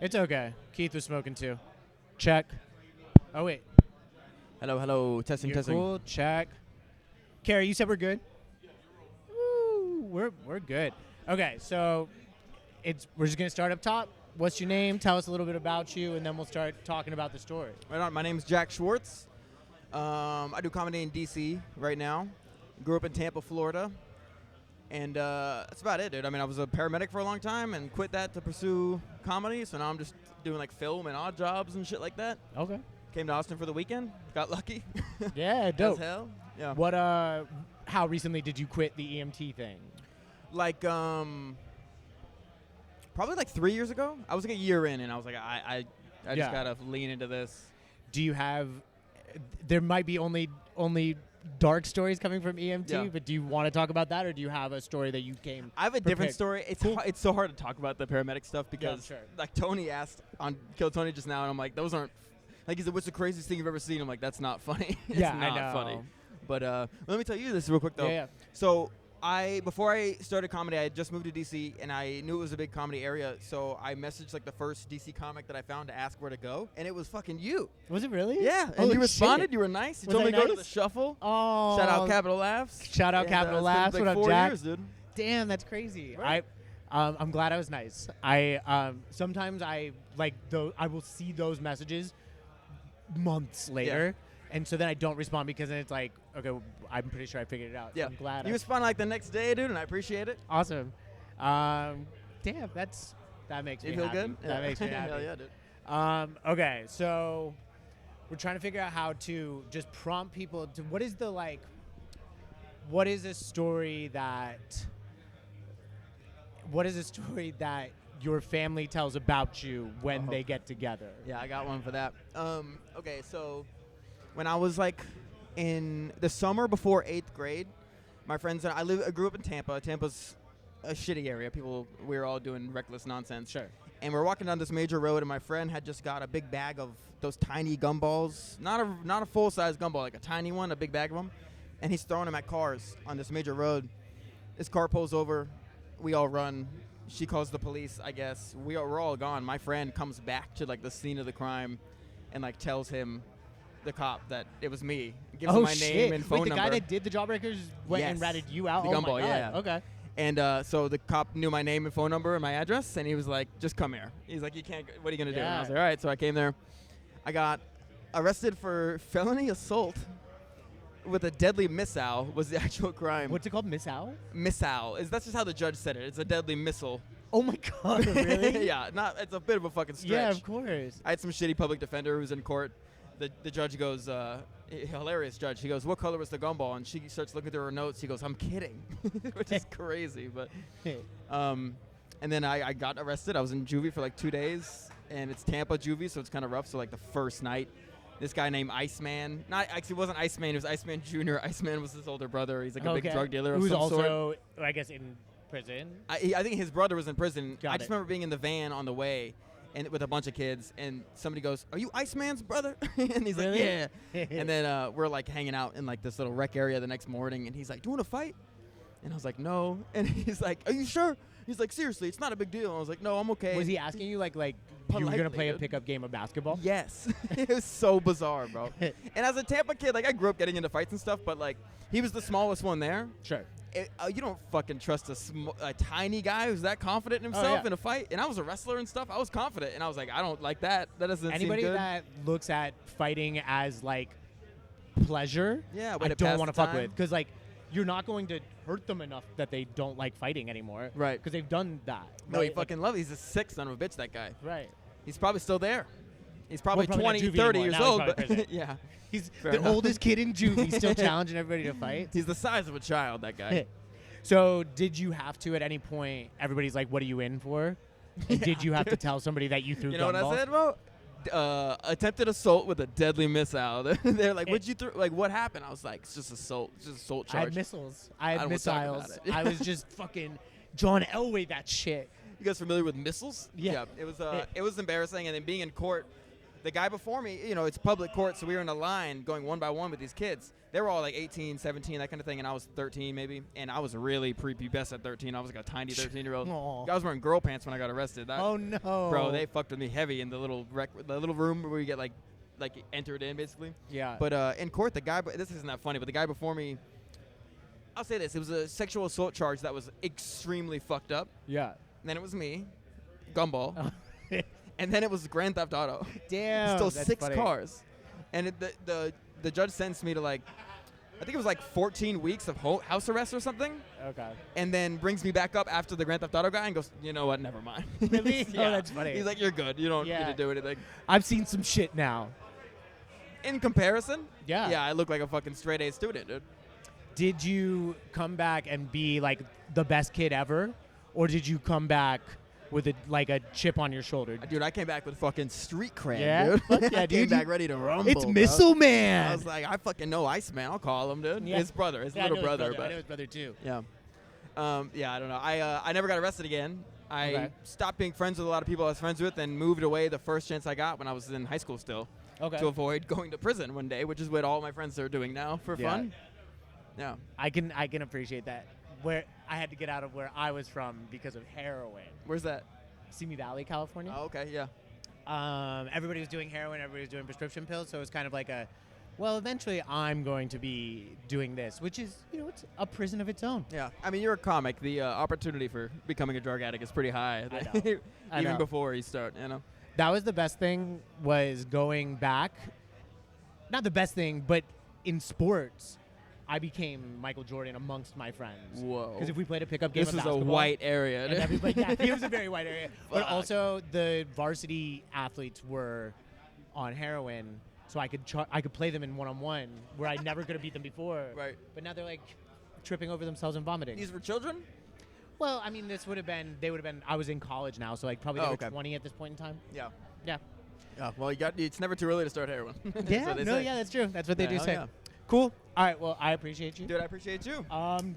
It's okay. Keith was smoking too. Check. Oh wait. Hello. Testing, You're testing. cool. Check. Carrie, you said we're good. Woo, we're good. Okay, so we're just gonna start up top. What's your name? Tell us a little bit about you, and then we'll start talking about the story. Right on. My name's Jack Schwartz. I do comedy in D.C. right now. Grew up in Tampa, Florida. And that's about it, dude. I mean, I was a paramedic for a long time and quit that to pursue comedy. So now I'm just doing like film and odd jobs and shit like that. Okay. Came to Austin for the weekend. Got lucky. Yeah, dope. As hell. Yeah. What? How recently did you quit the EMT thing? Like, probably like 3 years ago. I was like a year in, and I was like, I Yeah. just gotta lean into this. Do you have? There might be only dark stories coming from EMT, Yeah. but do you want to talk about that, or do you have a story that you came? I have a different prepared? story. It's Cool. it's so hard to talk about the paramedic stuff because sure. like Tony asked on Kill Tony just now, and I'm like, those aren't like he said, what's the craziest thing you've ever seen? I'm like, that's not funny. It's Yeah, not I know. funny. But let me tell you this real quick though. Yeah. So before I started comedy, I had just moved to DC, and I knew it was a big comedy area. So I messaged like the first DC comic that I found to ask where to go, and it was fucking you. Was it really? Yeah, and Holy you responded. shit. You were nice. You Was told me I to go to the nice? shuffle. Oh. Shout out Capital Laughs. Shout out And, Capital it's been, Laughs. like What up, 4 Jack? years, dude. Damn, that's crazy. Right. I'm glad I was nice. I sometimes I I will see those messages months later, and so then I don't respond because then it's like, okay, well, I'm pretty sure I figured it out. So Yeah, I'm glad. you responded like the next day, dude, and I appreciate it. Awesome. Damn, that makes me You feel happy. good? That makes me happy. Hell yeah, dude. Okay, so we're trying to figure out how to just prompt people to what is a story that your family tells about you when they get together? Yeah, I got one for that. Okay, so when I was like in the summer before 8th grade, my friends and I grew up in Tampa. Tampa's a shitty area. We were all doing reckless nonsense. Sure. And we're walking down this major road, and my friend had just got a big bag of those tiny gumballs. Not a full-size gumball, like a tiny one, a big bag of them. And he's throwing them at cars on this major road. This car pulls over. We all run. She calls the police, I guess. We're all gone. My friend comes back to like the scene of the crime and like tells him, the cop, that it was me. Gives him my name and phone Wait, the number. guy that did the Jawbreakers went and Yes. ratted you out? The Oh gumball, my God. yeah. Okay. And so the cop knew my name and phone number and my address, and he was like, just come here. He's like, what are you going to do? And I was Yeah. like, all right. So I came there. I got arrested for felony assault with a deadly missile was the actual crime. What's it called? Miss Owl? Missile. That's just how the judge said it. It's a deadly missile. Oh my God, really? Yeah, it's a bit of a fucking stretch. Yeah, of course. I had some shitty public defender who was in court. The judge goes, hilarious judge. He goes, what color was the gumball? And she starts looking through her notes. He goes, I'm kidding, which is crazy. But and then I got arrested. I was in juvie for like 2 days, and it's Tampa juvie, so it's kind of rough. So like the first night, this guy named Iceman, it wasn't Iceman, it was Iceman Jr. Iceman was his older brother. He's like a big drug dealer of Who's some sort. also, I guess, in prison. I think his brother was in prison. Got I just it. remember being in the van on the way, and with a bunch of kids, and somebody goes, "Are you Iceman's brother?" And he's Really? like, "Yeah." And then we're like hanging out in like this little rec area the next morning, and he's like, "Do you want to fight?" And I was like, "No." And he's like, "Are you sure?" He's like, "Seriously, it's not a big deal." And I was like, "No, I'm okay." Was he asking you like you were Politely, gonna play a dude. pickup game of basketball? Yes. It was so bizarre, bro. And as a Tampa kid, like I grew up getting into fights and stuff, but like he was the smallest one there. Sure. You don't fucking trust a tiny guy who's that confident in himself yeah. in a fight. And I was a wrestler and stuff. I was confident, and I was like, I don't like that. That doesn't Anybody seem good. that looks at fighting as like pleasure, Yeah, way I to don't pass want to the fuck time. with, because like you're not going to hurt them enough that they don't like fighting anymore. Right. Because they've done that. No, he right? fucking loves. He's a sick son of a bitch. That guy. Right. He's probably still there. He's probably, Well, probably not 20, juvie 30 anymore. years Now he's old. probably But prison. yeah, He's Fair the enough. oldest kid in juvie, still challenging everybody to fight. he's the size of a child. That guy. So did you have to at any point? Everybody's like, "What are you in for?" And did you have to tell somebody that you threw? You know what I gumballs? said, bro? Attempted assault with a deadly missile. They're like, "What'd you throw? Like, what happened?" I was like, "It's just assault. It's just assault I charge." had missiles. I had don't wanna talk about missiles. it. I was just fucking John Elway that shit. You guys familiar with missiles? Yeah. It was embarrassing, and then being in court, the guy before me, it's public court, so we were in a line going one by one with these kids. They were all like 18, 17, that kind of thing, and I was 13 maybe, and I was really prepubescent at 13. I was like a tiny 13-year-old. I was wearing girl pants when I got arrested. Oh no, bro! They fucked with me heavy in the little room where you get like entered in basically. Yeah. But in court, the guy. This isn't that funny, but the guy before me. I'll say this: it was a sexual assault charge that was extremely fucked up. Yeah. And then it was me, Gumball, and then it was Grand Theft Auto. Damn. Still that's 6 funny. cars, and the judge sentenced me to I think it was like 14 weeks of house arrest or something. Okay. And then brings me back up after the Grand Theft Auto guy and goes, you know what, never mind. Really? Yeah. Oh, that's funny. He's like, you're good. You don't Yeah. need to do anything. I've seen some shit now. In comparison, Yeah. yeah, I look like a fucking straight A student, dude. Did you come back and be like the best kid ever, or did you come back with a chip on your shoulder? Dude, I came back with fucking street cred, Yeah? dude. Fuck yeah, I came dude. back ready to rumble. It's bro. Missile Man. I was like, I fucking know Iceman. I'll call him, dude. Yeah. His brother, his Yeah, I little know his brother. I But know his brother too. yeah. Yeah, I don't know. I never got arrested again. I Okay. stopped being friends with a lot of people I was friends with and moved away the first chance I got when I was in high school still. Okay. To avoid going to prison one day, which is what all my friends are doing now for Yeah. fun. Yeah. I can appreciate that. Where I had to get out of where I was from because of heroin. Where's that? Simi Valley, California. Oh, okay, yeah. Everybody was doing heroin. Everybody was doing prescription pills. So it was kind of like well, eventually I'm going to be doing this, which is, it's a prison of its own. Yeah. I mean, you're a comic. The opportunity for becoming a drug addict is pretty high. I know. I Even know. before you start, That was the best thing, was going back. Not the best thing, but in sports, I became Michael Jordan amongst my friends. Whoa. Because if we played a pickup game This of is a basketball, white area. and everybody, yeah, it was a very white area. But Fuck. also the varsity athletes were on heroin, so I could play them in one-on-one where I never could have beat them before. Right. But now they're like tripping over themselves and vomiting. These were children? Well, I mean, they would have been. I was in college now, so like probably they Oh, were okay. 20 at this point in time. Yeah. Yeah. Yeah. Well, it's never too early to start heroin. That's Yeah. what they No. say. Yeah, that's true. That's what they Yeah, do hell say. yeah. Cool. All right. Well, I appreciate you. Dude, I appreciate you.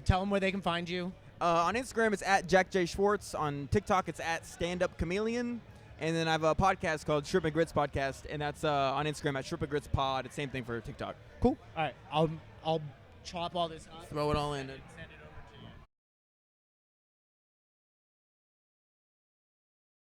Tell them where they can find you. On Instagram, it's at Jack J. Schwartz. On TikTok, it's at Stand Up Chameleon. And then I have a podcast called Shrimp and Grits Podcast, and that's on Instagram at Shrimp and Grits Pod. It's same thing for TikTok. Cool. All right. I'll chop all this up. Throw it all in. and send it